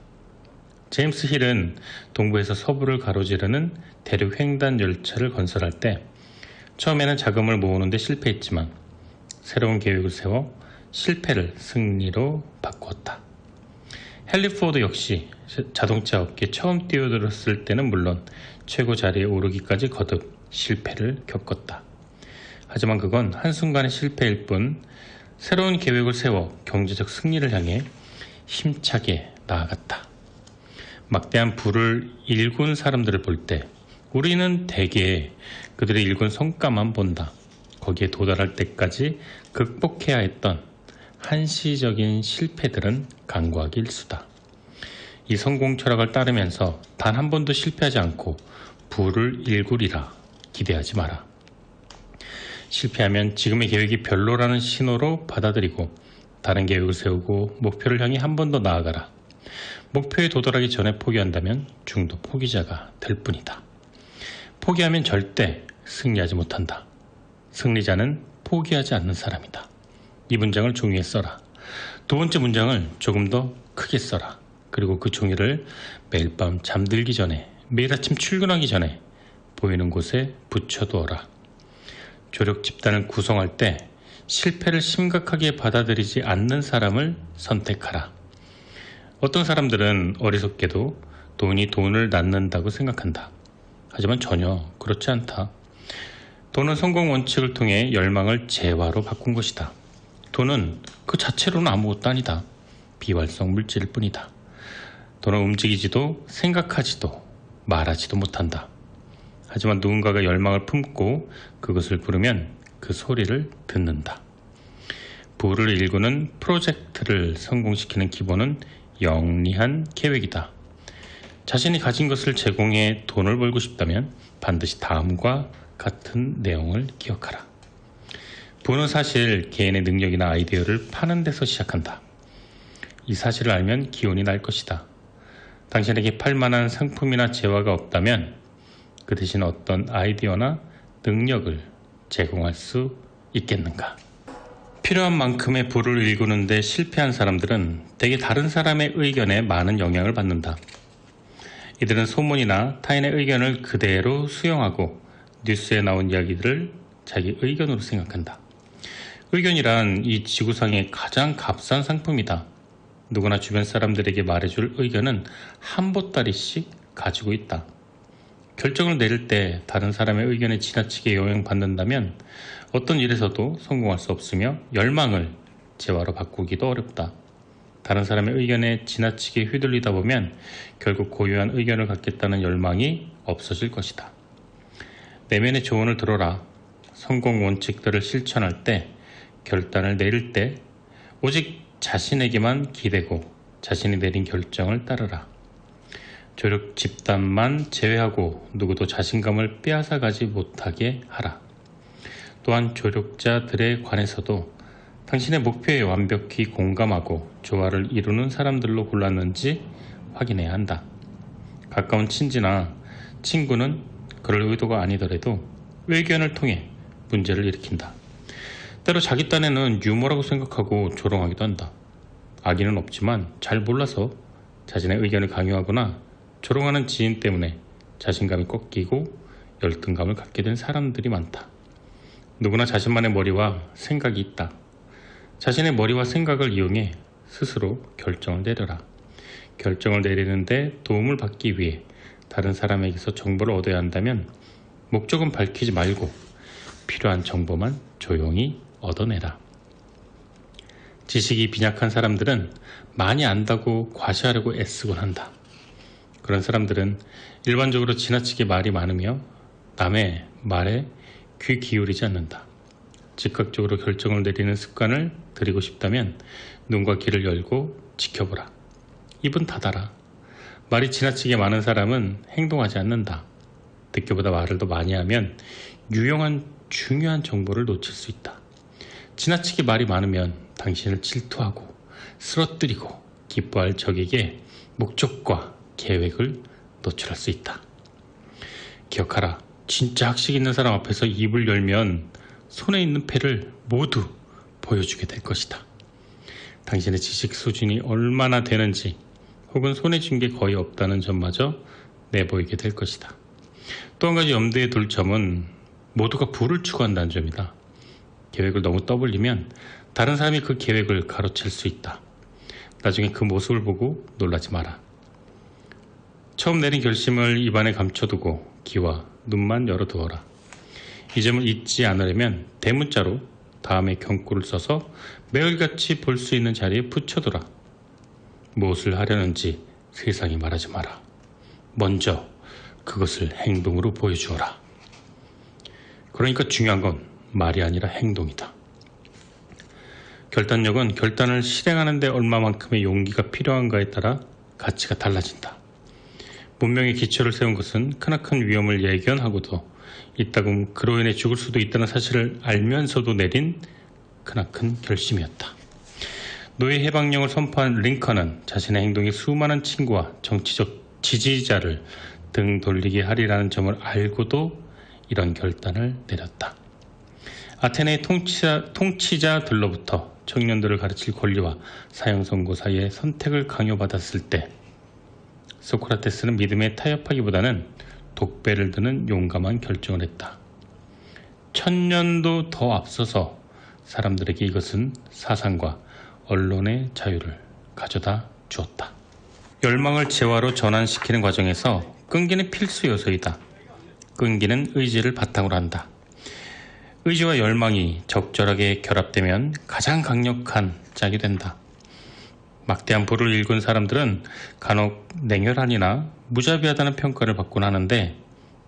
제임스 힐은 동부에서 서부를 가로지르는 대륙 횡단 열차를 건설할 때 처음에는 자금을 모으는데 실패했지만 새로운 계획을 세워 실패를 승리로 바꾸었다. 헨리 포드 역시 자동차 업계에 처음 뛰어들었을 때는 물론 최고 자리에 오르기까지 거듭 실패를 겪었다. 하지만 그건 한순간의 실패일 뿐 새로운 계획을 세워 경제적 승리를 향해 힘차게 나아갔다. 막대한 부를 일군 사람들을 볼 때 우리는 대개 그들의 일군 성과만 본다. 거기에 도달할 때까지 극복해야 했던 한시적인 실패들은 간과하기 일수다. 이 성공 철학을 따르면서 단 한 번도 실패하지 않고 부를 일구리라 기대하지 마라. 실패하면 지금의 계획이 별로라는 신호로 받아들이고 다른 계획을 세우고 목표를 향해 한 번 더 나아가라. 목표에 도달하기 전에 포기한다면 중도 포기자가 될 뿐이다. 포기하면 절대 승리하지 못한다. 승리자는 포기하지 않는 사람이다. 이 문장을 종이에 써라. 두 번째 문장을 조금 더 크게 써라. 그리고 그 종이를 매일 밤 잠들기 전에, 매일 아침 출근하기 전에 보이는 곳에 붙여두어라. 조력 집단을 구성할 때 실패를 심각하게 받아들이지 않는 사람을 선택하라. 어떤 사람들은 어리석게도 돈이 돈을 낳는다고 생각한다. 하지만 전혀 그렇지 않다. 돈은 성공 원칙을 통해 열망을 재화로 바꾼 것이다. 돈은 그 자체로는 아무것도 아니다. 비활성 물질일 뿐이다. 돈은 움직이지도 생각하지도 말하지도 못한다. 하지만 누군가가 열망을 품고 그것을 부르면 그 소리를 듣는다. 부를 일구는 프로젝트를 성공시키는 기본은 영리한 계획이다. 자신이 가진 것을 제공해 돈을 벌고 싶다면 반드시 다음과 같은 내용을 기억하라. 부는 사실 개인의 능력이나 아이디어를 파는 데서 시작한다. 이 사실을 알면 기운이 날 것이다. 당신에게 팔만한 상품이나 재화가 없다면 그 대신 어떤 아이디어나 능력을 제공할 수 있겠는가? 필요한 만큼의 부를 일구는데 실패한 사람들은 대개 다른 사람의 의견에 많은 영향을 받는다. 이들은 소문이나 타인의 의견을 그대로 수용하고 뉴스에 나온 이야기들을 자기 의견으로 생각한다. 의견이란 이 지구상의 가장 값싼 상품이다. 누구나 주변 사람들에게 말해줄 의견은 한 보따리씩 가지고 있다. 결정을 내릴 때 다른 사람의 의견에 지나치게 영향받는다면 어떤 일에서도 성공할 수 없으며 열망을 재화로 바꾸기도 어렵다. 다른 사람의 의견에 지나치게 휘둘리다 보면 결국 고유한 의견을 갖겠다는 열망이 없어질 것이다. 내면의 조언을 들어라. 성공 원칙들을 실천할 때, 결단을 내릴 때 오직 자신에게만 기대고 자신이 내린 결정을 따르라. 조력 집단만 제외하고 누구도 자신감을 빼앗아가지 못하게 하라. 또한 조력자들에 관해서도 당신의 목표에 완벽히 공감하고 조화를 이루는 사람들로 골랐는지 확인해야 한다. 가까운 친지나 친구는 그럴 의도가 아니더라도 의견을 통해 문제를 일으킨다. 때로 자기 딴에는 유머라고 생각하고 조롱하기도 한다. 악의는 없지만 잘 몰라서 자신의 의견을 강요하거나 조롱하는 지인 때문에 자신감이 꺾이고 열등감을 갖게 된 사람들이 많다. 누구나 자신만의 머리와 생각이 있다. 자신의 머리와 생각을 이용해 스스로 결정을 내려라. 결정을 내리는데 도움을 받기 위해 다른 사람에게서 정보를 얻어야 한다면 목적은 밝히지 말고 필요한 정보만 조용히 얻어내라. 지식이 빈약한 사람들은 많이 안다고 과시하려고 애쓰곤 한다. 그런 사람들은 일반적으로 지나치게 말이 많으며 남의 말에 귀 기울이지 않는다. 즉각적으로 결정을 내리는 습관을 들이고 싶다면 눈과 귀를 열고 지켜보라. 입은 닫아라. 말이 지나치게 많은 사람은 행동하지 않는다. 듣기보다 말을 더 많이 하면 유용한 중요한 정보를 놓칠 수 있다. 지나치게 말이 많으면 당신을 질투하고 쓰러뜨리고 기뻐할 적에게 목적과 계획을 노출할 수 있다. 기억하라. 진짜 학식 있는 사람 앞에서 입을 열면 손에 있는 패를 모두 보여주게 될 것이다. 당신의 지식 수준이 얼마나 되는지 혹은 손에 쥔 게 거의 없다는 점마저 내보이게 될 것이다. 또 한 가지 염두에 둘 점은 모두가 부를 추구한다는 점이다. 계획을 너무 떠벌리면 다른 사람이 그 계획을 가로챌 수 있다. 나중에 그 모습을 보고 놀라지 마라. 처음 내린 결심을 입안에 감춰두고 귀와 눈만 열어두어라. 이 점을 잊지 않으려면 대문자로 다음에 경고를 써서 매일같이 볼 수 있는 자리에 붙여두라. 무엇을 하려는지 세상에 말하지 마라. 먼저 그것을 행동으로 보여주어라. 그러니까 중요한 건 말이 아니라 행동이다. 결단력은 결단을 실행하는 데 얼마만큼의 용기가 필요한가에 따라 가치가 달라진다. 문명의 기초를 세운 것은 크나큰 위험을 예견하고도 이따금 그로 인해 죽을 수도 있다는 사실을 알면서도 내린 크나큰 결심이었다. 노예 해방령을 선포한 링컨은 자신의 행동이 수많은 친구와 정치적 지지자를 등 돌리게 하리라는 점을 알고도 이런 결단을 내렸다. 아테네의 통치자들로부터 청년들을 가르칠 권리와 사형선고 사이에 선택을 강요받았을 때 소크라테스는 믿음에 타협하기보다는 독배를 드는 용감한 결정을 했다. 1000년도 더 앞서서 사람들에게 이것은 사상과 언론의 자유를 가져다 주었다. 열망을 재화로 전환시키는 과정에서 끈기는 필수 요소이다. 끈기는 의지를 바탕으로 한다. 의지와 열망이 적절하게 결합되면 가장 강력한 짝이 된다. 막대한 부를 일군 사람들은 간혹 냉혈한이나 무자비하다는 평가를 받곤 하는데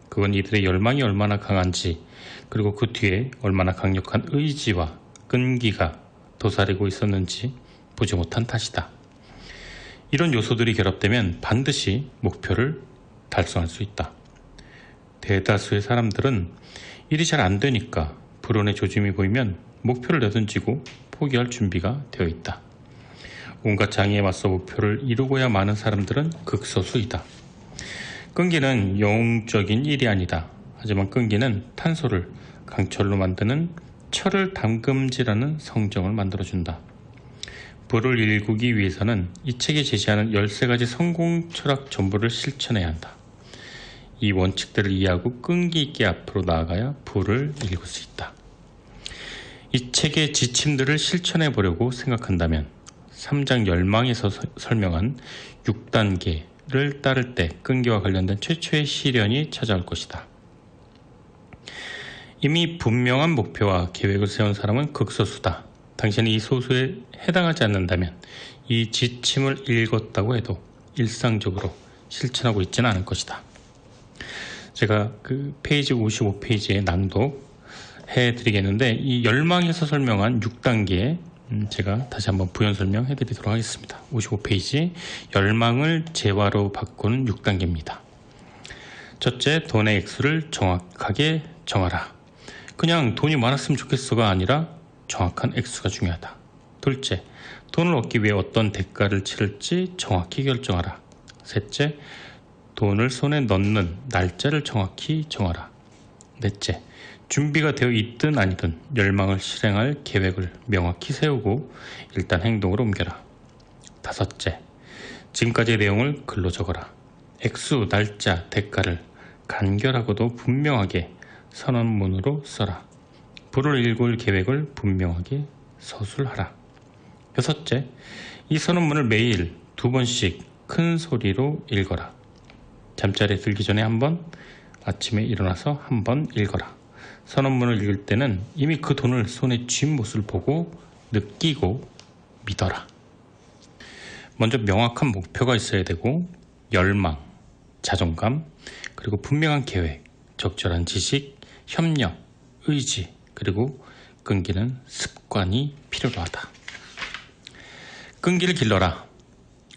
그건 이들의 열망이 얼마나 강한지 그리고 그 뒤에 얼마나 강력한 의지와 끈기가 도사리고 있었는지 보지 못한 탓이다. 이런 요소들이 결합되면 반드시 목표를 달성할 수 있다. 대다수의 사람들은 일이 잘 안 되니까 불운의 조짐이 보이면 목표를 내던지고 포기할 준비가 되어 있다. 온갖 장애에 맞서 목표를 이루고야 마는 사람들은 극소수이다. 끈기는 영웅적인 일이 아니다. 하지만 끈기는 탄소를 강철로 만드는 철을 담금질하는 성정을 만들어준다. 부를 일구기 위해서는 이 책에 제시하는 13가지 성공 철학 전부를 실천해야 한다. 이 원칙들을 이해하고 끈기 있게 앞으로 나아가야 부를 일굴 수 있다. 이 책의 지침들을 실천해 보려고 생각한다면 3장 열망에서 설명한 6단계를 따를 때 끈기와 관련된 최초의 시련이 찾아올 것이다. 이미 분명한 목표와 계획을 세운 사람은 극소수다. 당신이 이 소수에 해당하지 않는다면 이 지침을 읽었다고 해도 일상적으로 실천하고 있지는 않을 것이다. 제가 그 페이지 55페이지에 낭독해 드리겠는데 이 열망에서 설명한 6단계 제가 다시 한번 부연 설명해 드리도록 하겠습니다. 55페이지 열망을 재화로 바꾸는 6단계입니다. 첫째, 돈의 액수를 정확하게 정하라. 그냥 돈이 많았으면 좋겠어가 아니라 정확한 액수가 중요하다. 둘째, 돈을 얻기 위해 어떤 대가를 치를지 정확히 결정하라. 셋째, 돈을 손에 넣는 날짜를 정확히 정하라. 넷째, 준비가 되어 있든 아니든 열망을 실행할 계획을 명확히 세우고 일단 행동으로 옮겨라. 다섯째, 지금까지의 내용을 글로 적어라. 액수, 날짜, 대가를 간결하고도 분명하게 선언문으로 써라. 부를 일굴 계획을 분명하게 서술하라. 여섯째, 이 선언문을 매일 2번씩 큰 소리로 읽어라. 잠자리에 들기 전에 한 번, 아침에 일어나서 한 번 읽어라. 선언문을 읽을 때는 이미 그 돈을 손에 쥔 모습을 보고 느끼고 믿어라. 먼저 명확한 목표가 있어야 되고 열망, 자존감, 그리고 분명한 계획, 적절한 지식, 협력, 의지, 그리고 끈기는 습관이 필요로 하다. 끈기를 길러라.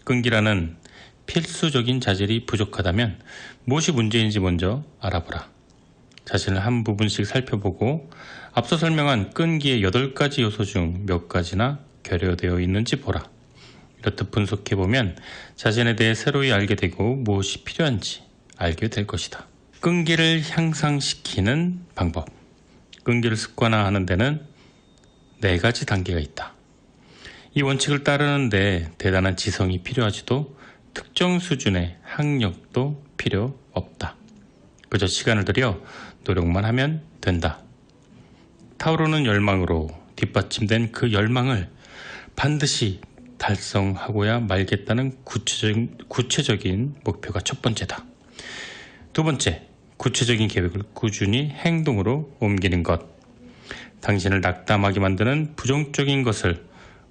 끈기라는 필수적인 자질이 부족하다면 무엇이 문제인지 먼저 알아보라. 자신을 한 부분씩 살펴보고 앞서 설명한 끈기의 8가지 요소 중 몇 가지나 결여되어 있는지 보라. 이렇듯 분석해보면 자신에 대해 새로이 알게 되고 무엇이 필요한지 알게 될 것이다. 끈기를 향상시키는 방법. 끈기를 습관화하는 데는 4가지 단계가 있다. 이 원칙을 따르는데 대단한 지성이 필요하지도 특정 수준의 학력도 필요 없다. 그저 시간을 들여 노력만 하면 된다. 타오르는 열망으로 뒷받침된 그 열망을 반드시 달성하고야 말겠다는 구체적인 목표가 첫 번째다. 두 번째, 구체적인 계획을 꾸준히 행동으로 옮기는 것. 당신을 낙담하게 만드는 부정적인 것을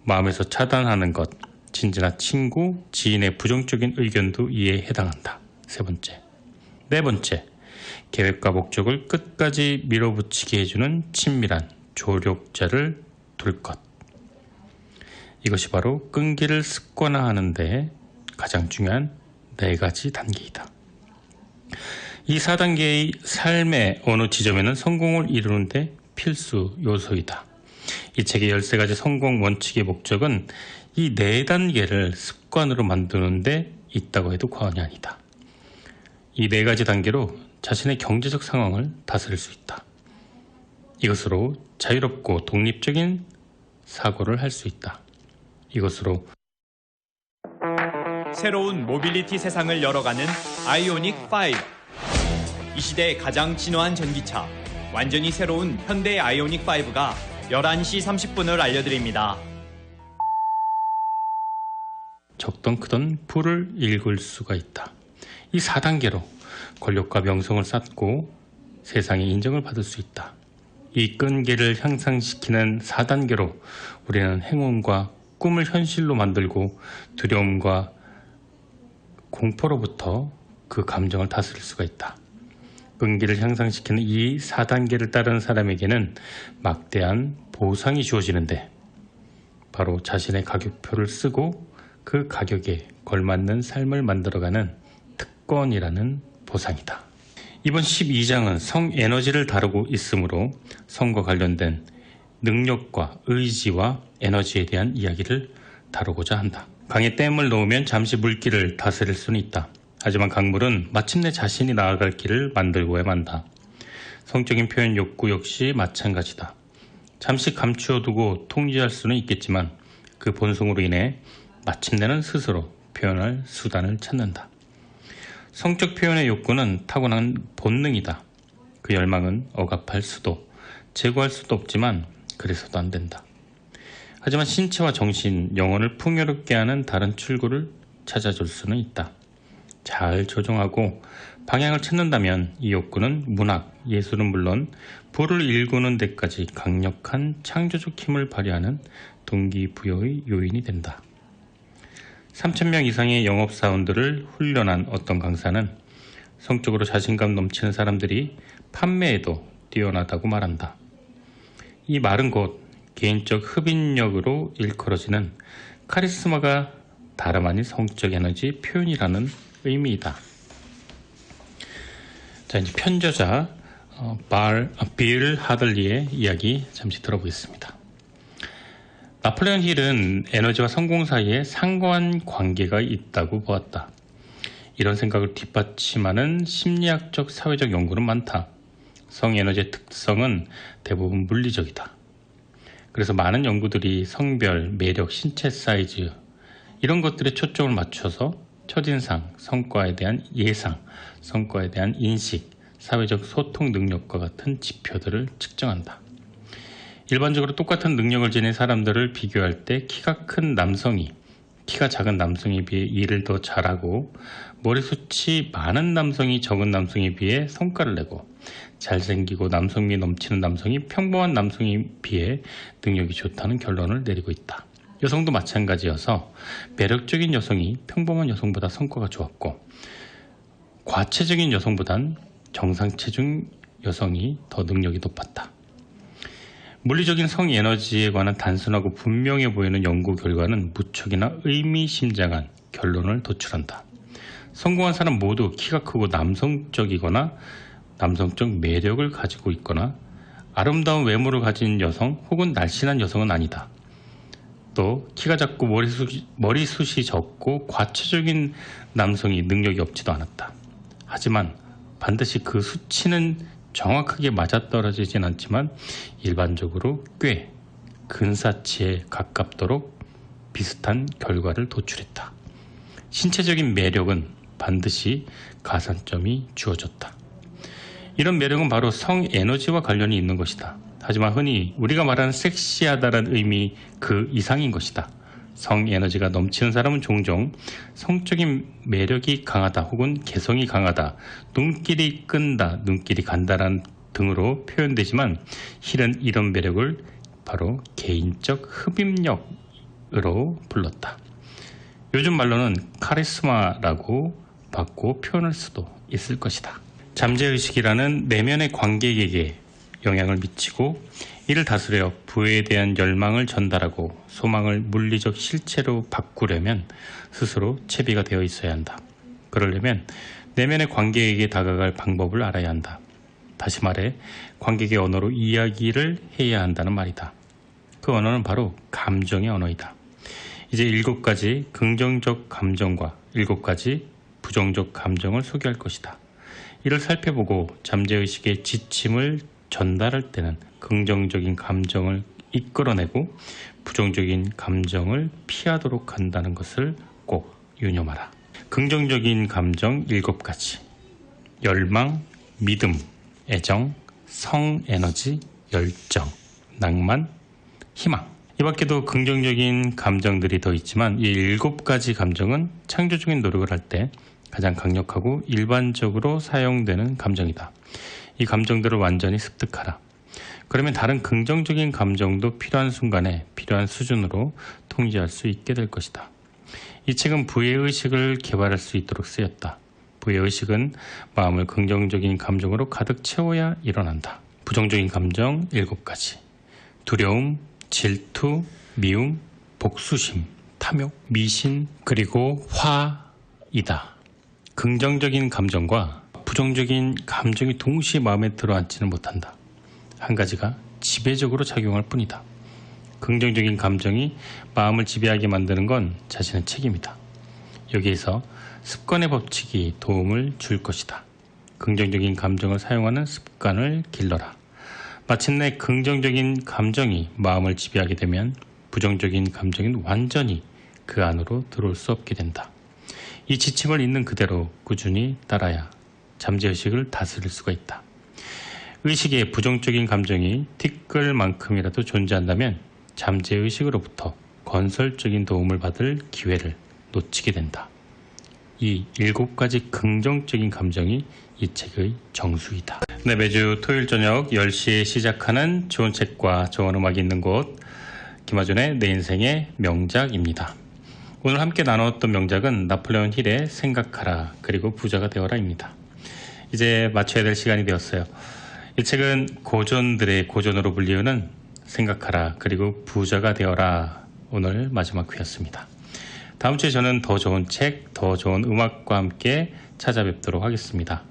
마음에서 차단하는 것. 친지나 친구, 지인의 부정적인 의견도 이에 해당한다. 세 번째. 네 번째, 계획과 목적을 끝까지 밀어붙이게 해주는 친밀한 조력자를 둘 것. 이것이 바로 끈기를 습관화하는 데 가장 중요한 4가지 단계이다. 이 4단계의 삶의 어느 지점에는 성공을 이루는 데 필수 요소이다. 이 책의 13가지 성공 원칙의 목적은 이 4단계를 습관으로 만드는 데 있다고 해도 과언이 아니다. 이 4가지 단계로 자신의 경제적 상황을 다스릴 수 있다. 이것으로 자유롭고 독립적인 사고를 할 수 있다. 이것으로
새로운 모빌리티 세상을 열어가는 아이오닉 5. 이 시대의 가장 진화한 전기차, 완전히 새로운 현대 아이오닉 5가 11시 30분을 알려드립니다.
적던 크던 불을 읽을 수가 있다. 이 4단계로 권력과 명성을 쌓고 세상의 인정을 받을 수 있다. 이 끈기를 향상시키는 4단계로 우리는 행운과 꿈을 현실로 만들고 두려움과 공포로부터 그 감정을 다스릴 수가 있다. 끈기를 향상시키는 이 4단계를 따르는 사람에게는 막대한 보상이 주어지는데 바로 자신의 가격표를 쓰고 그 가격에 걸맞는 삶을 만들어가는 특권이라는 보상이다. 이번 12장은 성에너지를 다루고 있으므로 성과 관련된 능력과 의지와 에너지에 대한 이야기를 다루고자 한다. 강에 댐을 놓으면 잠시 물길을 다스릴 수는 있다. 하지만 강물은 마침내 자신이 나아갈 길을 만들고야 만다. 성적인 표현 욕구 역시 마찬가지다. 잠시 감추어두고 통제할 수는 있겠지만 그 본성으로 인해 마침내는 스스로 표현할 수단을 찾는다. 성적 표현의 욕구는 타고난 본능이다. 그 열망은 억압할 수도 제거할 수도 없지만 그래서도 안 된다. 하지만 신체와 정신, 영혼을 풍요롭게 하는 다른 출구를 찾아줄 수는 있다. 잘 조정하고 방향을 찾는다면 이 욕구는 문학, 예술은 물론 불을 일구는 데까지 강력한 창조적 힘을 발휘하는 동기부여의 요인이 된다. 3,000명 이상의 영업사원들을 훈련한 어떤 강사는 성적으로 자신감 넘치는 사람들이 판매에도 뛰어나다고 말한다. 이 말은 곧 개인적 흡인력으로 일컬어지는 카리스마가 다름 아닌 성적 에너지 표현이라는 의미이다. 자, 이제 편저자 빌 하들리의 이야기 잠시 들어보겠습니다. 나폴레온 힐은 에너지와 성공 사이에 상관관계가 있다고 보았다. 이런 생각을 뒷받침하는 심리학적, 사회적 연구는 많다. 성에너지의 특성은 대부분 물리적이다. 그래서 많은 연구들이 성별, 매력, 신체 사이즈 이런 것들에 초점을 맞춰서 첫인상, 성과에 대한 예상, 성과에 대한 인식, 사회적 소통 능력과 같은 지표들을 측정한다. 일반적으로 똑같은 능력을 지닌 사람들을 비교할 때 키가 큰 남성이 키가 작은 남성에 비해 일을 더 잘하고 머리숱이 많은 남성이 적은 남성에 비해 성과를 내고 잘생기고 남성미 넘치는 남성이 평범한 남성에 비해 능력이 좋다는 결론을 내리고 있다. 여성도 마찬가지여서 매력적인 여성이 평범한 여성보다 성과가 좋았고 과체적인 여성보단 정상체중 여성이 더 능력이 높았다. 물리적인 성에너지에 관한 단순하고 분명해 보이는 연구 결과는 무척이나 의미심장한 결론을 도출한다. 성공한 사람 모두 키가 크고 남성적이거나 남성적 매력을 가지고 있거나 아름다운 외모를 가진 여성 혹은 날씬한 여성은 아니다. 또 키가 작고 머리숱이 적고 과체적인 남성이 능력이 없지도 않았다. 하지만 반드시 그 수치는 정확하게 맞아떨어지진 않지만 일반적으로 꽤 근사치에 가깝도록 비슷한 결과를 도출했다. 신체적인 매력은 반드시 가산점이 주어졌다. 이런 매력은 바로 성에너지와 관련이 있는 것이다. 하지만 흔히 우리가 말하는 섹시하다는 의미 그 이상인 것이다. 성에너지가 넘치는 사람은 종종 성적인 매력이 강하다 혹은 개성이 강하다, 눈길이 끈다, 눈길이 간다라는 등으로 표현되지만 힐은 이런 매력을 바로 개인적 흡입력으로 불렀다. 요즘 말로는 카리스마라고 바꿔 표현할 수도 있을 것이다. 잠재의식이라는 내면의 관객에게 영향을 미치고 이를 다스려 부에 대한 열망을 전달하고 소망을 물리적 실체로 바꾸려면 스스로 채비가 되어 있어야 한다. 그러려면 내면의 관객에게 다가갈 방법을 알아야 한다. 다시 말해 관객의 언어로 이야기를 해야 한다는 말이다. 그 언어는 바로 감정의 언어이다. 이제 7가지 긍정적 감정과 7가지 부정적 감정을 소개할 것이다. 이를 살펴보고 잠재의식의 지침을 전달할 때는 긍정적인 감정을 이끌어내고 부정적인 감정을 피하도록 한다는 것을 꼭 유념하라. 긍정적인 감정 7가지. 열망, 믿음, 애정, 성에너지, 열정, 낭만, 희망. 이 밖에도 긍정적인 감정들이 더 있지만 이 7가지 감정은 창조적인 노력을 할 때 가장 강력하고 일반적으로 사용되는 감정이다. 이 감정들을 완전히 습득하라. 그러면 다른 긍정적인 감정도 필요한 순간에 필요한 수준으로 통제할 수 있게 될 것이다. 이 책은 부의의식을 개발할 수 있도록 쓰였다. 부의의식은 마음을 긍정적인 감정으로 가득 채워야 일어난다. 부정적인 감정 7가지. 두려움, 질투, 미움, 복수심, 탐욕, 미신, 그리고 화이다. 긍정적인 감정과 부정적인 감정이 동시에 마음에 들어앉지는 못한다. 한 가지가 지배적으로 작용할 뿐이다. 긍정적인 감정이 마음을 지배하게 만드는 건 자신의 책임이다. 여기에서 습관의 법칙이 도움을 줄 것이다. 긍정적인 감정을 사용하는 습관을 길러라. 마침내 긍정적인 감정이 마음을 지배하게 되면 부정적인 감정은 완전히 그 안으로 들어올 수 없게 된다. 이 지침을 있는 그대로 꾸준히 따라야 잠재의식을 다스릴 수가 있다. 의식에 부정적인 감정이 티끌만큼이라도 존재한다면 잠재의식으로부터 건설적인 도움을 받을 기회를 놓치게 된다. 이 7가지 긍정적인 감정이 이 책의 정수이다. 네, 매주 토요일 저녁 10시에 시작하는 좋은 책과 좋은 음악이 있는 곳, 김하준의 내 인생의 명작입니다. 오늘 함께 나눴던 명작은 나폴레온 힐의 생각하라 그리고 부자가 되어라입니다. 이제 마쳐야 될 시간이 되었어요. 이 책은 고전들의 고전으로 불리우는 생각하라 그리고 부자가 되어라 오늘 마지막 회였습니다. 다음 주에 저는 더 좋은 책, 더 좋은 음악과 함께 찾아뵙도록 하겠습니다.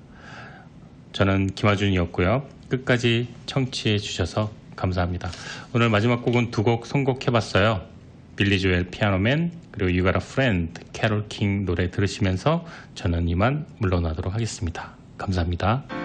저는 김하준이었고요. 끝까지 청취해 주셔서 감사합니다. 오늘 마지막 곡은 2곡 선곡해봤어요. 빌리 조엘 피아노맨 그리고 You Got a Friend 캐롤 킹 노래 들으시면서 저는 이만 물러나도록 하겠습니다. 감사합니다.